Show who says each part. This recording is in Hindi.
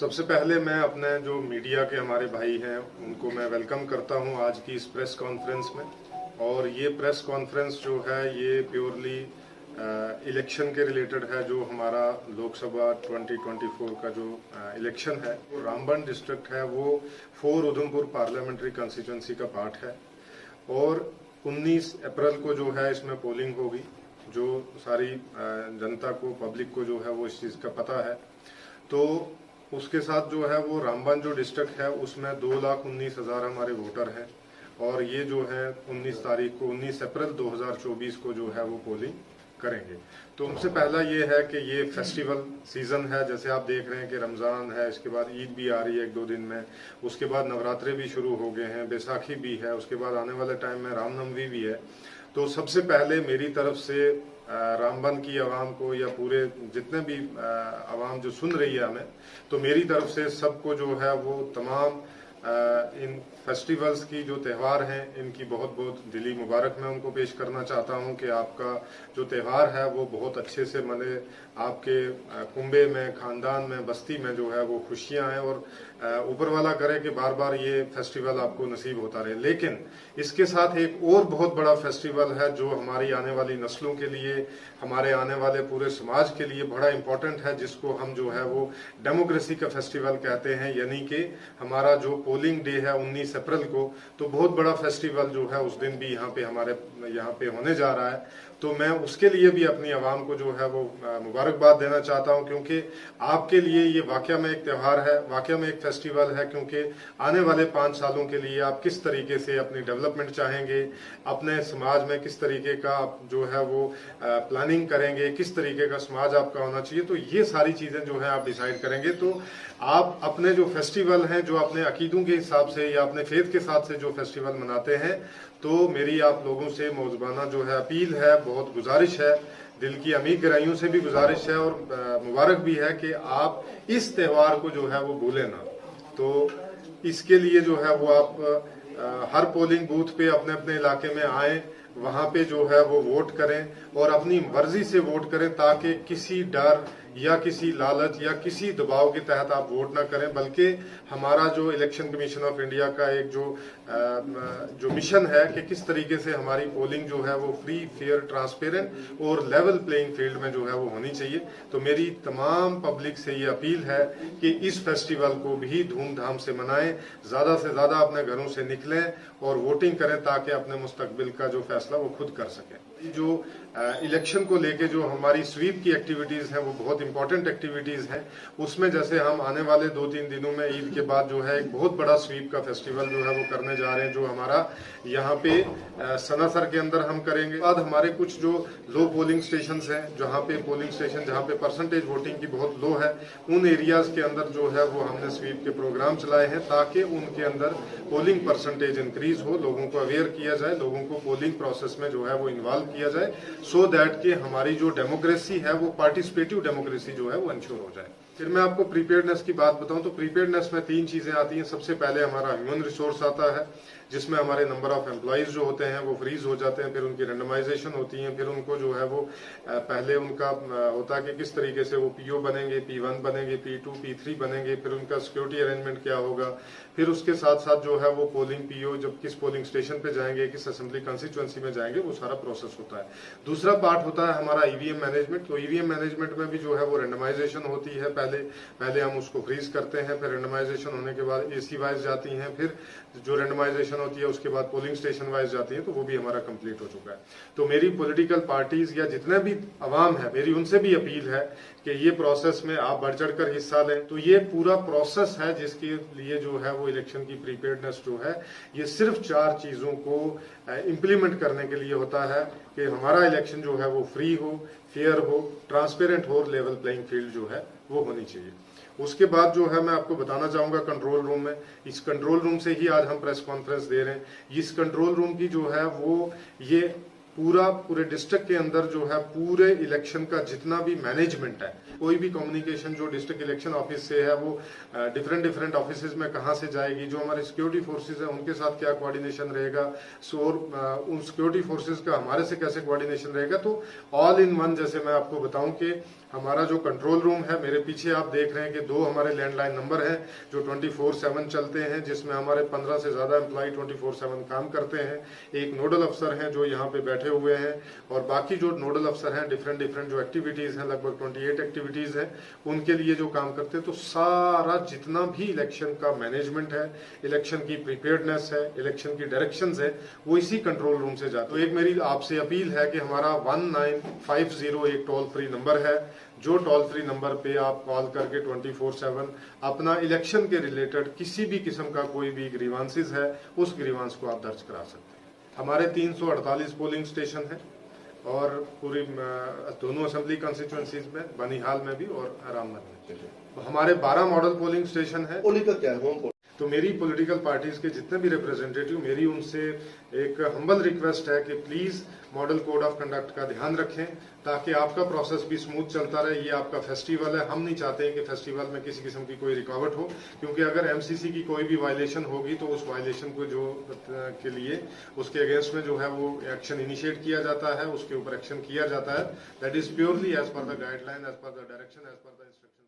Speaker 1: सबसे पहले मैं अपने जो मीडिया के हमारे भाई हैं उनको मैं वेलकम करता हूं आज की इस प्रेस कॉन्फ्रेंस में। और ये प्रेस कॉन्फ्रेंस जो है ये प्योरली इलेक्शन के रिलेटेड है। जो हमारा लोकसभा 2024 का जो इलेक्शन है वो रामबन डिस्ट्रिक्ट है, वो 4 उधमपुर पार्लियामेंट्री कंस्टिट्यूंसी का पार्ट है। और 19 अप्रैल को जो है इसमें पोलिंग होगी। जो सारी जनता को, पब्लिक को जो है वो इस चीज़ का पता है। तो उसके साथ जो है वो रामबन जो डिस्ट्रिक्ट है उसमें 2,19,000 हमारे वोटर हैं। और ये जो है 19 तारीख को 19 अप्रैल 2024 को जो है वो पोलिंग करेंगे। तो उनसे पहला ये है कि ये फेस्टिवल सीजन है, जैसे आप देख रहे हैं कि रमज़ान है, इसके बाद ईद भी आ रही है 1-2 दिन में, उसके बाद नवरात्रे भी शुरू हो गए हैं, बैसाखी भी है, उसके बाद आने वाले टाइम में रामनवमी भी है। तो सबसे पहले मेरी तरफ से रामबन की आवाम को या पूरे जितने भी आवाम जो सुन रही है हमें, तो मेरी तरफ से सबको जो है वो तमाम इन फेस्टिवल्स की जो त्यौहार हैं इनकी बहुत बहुत दिली मुबारक मैं उनको पेश करना चाहता हूं कि आपका जो त्यौहार है वो बहुत अच्छे से मने, आपके कुंबे में, खानदान में, बस्ती में जो है वो खुशियां हैं। और ऊपर वाला करे कि बार बार ये फेस्टिवल आपको नसीब होता रहे। लेकिन इसके साथ एक और बहुत बड़ा फेस्टिवल है जो हमारी आने वाली नस्लों के लिए, हमारे आने वाले पूरे समाज के लिए बड़ा इंपॉर्टेंट है, जिसको हम जो है वो डेमोक्रेसी का फेस्टिवल कहते हैं। यानी कि हमारा जो पोलिंग डे है 19 अप्रैल को, तो बहुत बड़ा फेस्टिवल जो है उस दिन भी यहाँ पे हमारे यहाँ पे होने जा रहा है। तो मैं उसके लिए भी अपनी आवाम को जो है वो मुबारकबाद देना चाहता हूं, क्योंकि आपके लिए ये वाकया में एक त्यौहार है, वाकया में एक फेस्टिवल है। क्योंकि आने वाले 5 सालों के लिए आप किस तरीके से अपनी डेवलपमेंट चाहेंगे, अपने समाज में किस तरीके का आप जो है वो प्लानिंग करेंगे, किस तरीके का समाज आपका होना चाहिए, तो ये सारी चीजें जो है आप डिसाइड करेंगे। तो आप अपने जो फेस्टिवल हैं, जो अपने अकीदों के हिसाब से या अपने फेथ के साथ से जो फेस्टिवल मनाते हैं, तो मेरी आप लोगों से मौजूबाना जो है अपील है, बहुत गुजारिश है, दिल की अमीर गहराइयों से भी गुजारिश है और मुबारक भी है कि आप इस त्यौहार को जो है वो भूलें ना। तो इसके लिए जो है वो आप हर पोलिंग बूथ पे अपने अपने इलाके में आए, वहां पे जो है वो वोट करें और अपनी मर्जी से वोट करें, ताकि किसी डर या किसी लालच या किसी दबाव के तहत आप वोट ना करें। बल्कि हमारा जो इलेक्शन कमीशन ऑफ इंडिया का एक जो मिशन है कि किस तरीके से हमारी पोलिंग जो है वो फ्री, फेयर, ट्रांसपेरेंट और लेवल प्लेइंग फील्ड में जो है वो होनी चाहिए। तो मेरी तमाम पब्लिक से ये अपील है कि इस फेस्टिवल को भी धूमधाम से मनाएं, ज्यादा से ज्यादा अपने घरों से निकलें और वोटिंग करें, ताकि अपने मुस्तकबिल का जो फैसला वो खुद कर सकें। जो इलेक्शन को लेके जो हमारी स्वीप की एक्टिविटीज हैं वो बहुत इंपॉर्टेंट एक्टिविटीज हैं। उसमें जैसे हम आने वाले 2-3 दिनों में ईद के बाद जो है एक बहुत बड़ा स्वीप का फेस्टिवल जो है वो करने जा रहे हैं, जो हमारा यहाँ पे सनासर के अंदर हम करेंगे। बाद हमारे कुछ जो लो पोलिंग स्टेशन हैं, जहाँ पे पोलिंग स्टेशन जहाँ पे परसेंटेज वोटिंग की बहुत लो है, उन एरियाज के अंदर जो है वो हमने स्वीप के प्रोग्राम चलाए हैं, ताकि उनके अंदर पोलिंग परसेंटेज इंक्रीज हो, लोगों को अवेयर किया जाए, लोगों को पोलिंग प्रोसेस में जो है वो इन्वॉल्व किया जाए, सो दैट कि हमारी जो डेमोक्रेसी है वो पार्टिसिपेटिव डेमोक्रेसी जो है वो इंश्योर हो जाए। फिर मैं आपको प्रीपेयर्डनेस की बात बताऊं तो प्रीपेयर्डनेस में 3 चीजें आती हैं। सबसे पहले हमारा ह्यूमन रिसोर्स आता है, जिसमें हमारे नंबर ऑफ एम्प्लॉइज जो होते हैं वो फ्रीज हो जाते हैं, फिर उनकी रेंडमाइजेशन होती है, फिर उनको जो है वो पहले उनका होता है कि किस तरीके से वो पीओ बनेंगे, P1 बनेंगे, P2, P3 बनेंगे, फिर उनका सिक्योरिटी अरेंजमेंट क्या होगा, फिर उसके साथ साथ जो है वो पोलिंग पीओ जब किस पोलिंग स्टेशन पे जाएंगे, किस असेंबली कंस्टिट्यूएंसी में जाएंगे, वो सारा प्रोसेस होता है। दूसरा पार्ट होता है हमारा ईवीएम मैनेजमेंट। तो ईवीएम मैनेजमेंट में भी जो है वो रेंडमाइजेशन होती है, पहले हम उसको फ्रीज करते हैं, फिर रेंडमाइजेशन होने के बाद एसी वाइज जाती हैं, फिर जो रेंडमाइजेशन होती है उसके बाद पोलिंग स्टेशन वाइज जाती है, तो वो भी हमारा कंप्लीट हो चुका है। तो मेरी पॉलिटिकल पार्टीज या जितने भी अवाम है, मेरी उनसे भी अपील है कि ये प्रोसेस में आप बढ़ चढ़कर हिस्सा लें। तो ये पूरा प्रोसेस है जिसके लिए जो है वो इलेक्शन की प्रीपेयर्डनेस जो है ये सिर्फ 4 चीजों को इम्प्लीमेंट करने के लिए होता है कि हमारा इलेक्शन जो है वो फ्री हो, फेयर हो, ट्रांसपेरेंट हो, लेवल प्लेइंग फील्ड जो है वो होनी चाहिए। उसके बाद जो है मैं आपको बताना चाहूंगा कंट्रोल रूम में, इस कंट्रोल रूम से ही आज हम प्रेस कॉन्फ्रेंस दे रहे हैं। इस कंट्रोल रूम की जो है वो ये पूरे डिस्ट्रिक्ट के अंदर जो है पूरे इलेक्शन का जितना भी मैनेजमेंट है, कोई भी कम्युनिकेशन जो डिस्ट्रिक्ट इलेक्शन ऑफिस से है वो डिफरेंट ऑफिसेज में कहां से जाएगी, जो हमारे सिक्योरिटी फोर्सेज है उनके साथ क्या कोऑर्डिनेशन रहेगा, और उन सिक्योरिटी फोर्सेज का हमारे से कैसे कोऑर्डिनेशन रहेगा। तो ऑल इन वन, जैसे मैं आपको बताऊं कि हमारा जो कंट्रोल रूम है, मेरे पीछे आप देख रहे हैं कि 2 हमारे लैंडलाइन नंबर हैं जो 24/7 चलते हैं, जिसमें हमारे 15 से ज्यादा एम्प्लॉय 24/7 काम करते हैं। एक नोडल अफसर हैं जो यहाँ पे बैठे हुए हैं, और बाकी जो नोडल अफसर हैं डिफरेंट जो एक्टिविटीज हैं, लगभग 28 एक्टिविटीज हैं, उनके लिए जो काम करते हैं। तो सारा जितना भी इलेक्शन का मैनेजमेंट है, इलेक्शन की प्रिपेयर्डनेस है, इलेक्शन की डायरेक्शंस है, वो इसी कंट्रोल रूम से जाते हैं। तो एक मेरी आपसे अपील है कि हमारा 1950 एक टोल फ्री नंबर है, जो टोल फ्री नंबर पे आप कॉल करके 24/7 अपना इलेक्शन के रिलेटेड किसी भी किस्म का कोई भी ग्रीवांसेस है, उस ग्रीवांस को आप दर्ज करा सकते हैं। हमारे 348 पोलिंग स्टेशन है, और पूरी दोनों असेंबली कॉन्स्टिट्यूएंसीज में, बनिहाल में भी और रामनगर में। हमारे 12 मॉडल पोलिंग स्टेशन है।
Speaker 2: पोलिंग का क्या है?
Speaker 1: तो मेरी पॉलिटिकल पार्टीज के जितने भी रिप्रेजेंटेटिव, मेरी उनसे एक हम्बल रिक्वेस्ट है कि please model code of conduct का ध्यान रखें, ताकि आपका प्रोसेस भी स्मूथ चलता रहे। ये आपका फेस्टिवल है, हम नहीं चाहते हैं कि फेस्टिवल में किसी किस्म की कोई रुकावट हो, क्योंकि अगर एमसीसी की कोई भी वायलेशन होगी तो उस वायलेशन को जो के लिए उसके अगेंस्ट में जो है वो एक्शन इनिशिएट किया जाता है, उसके ऊपर एक्शन किया जाता है। That is purely as per the guideline, as per the direction, as per the instruction.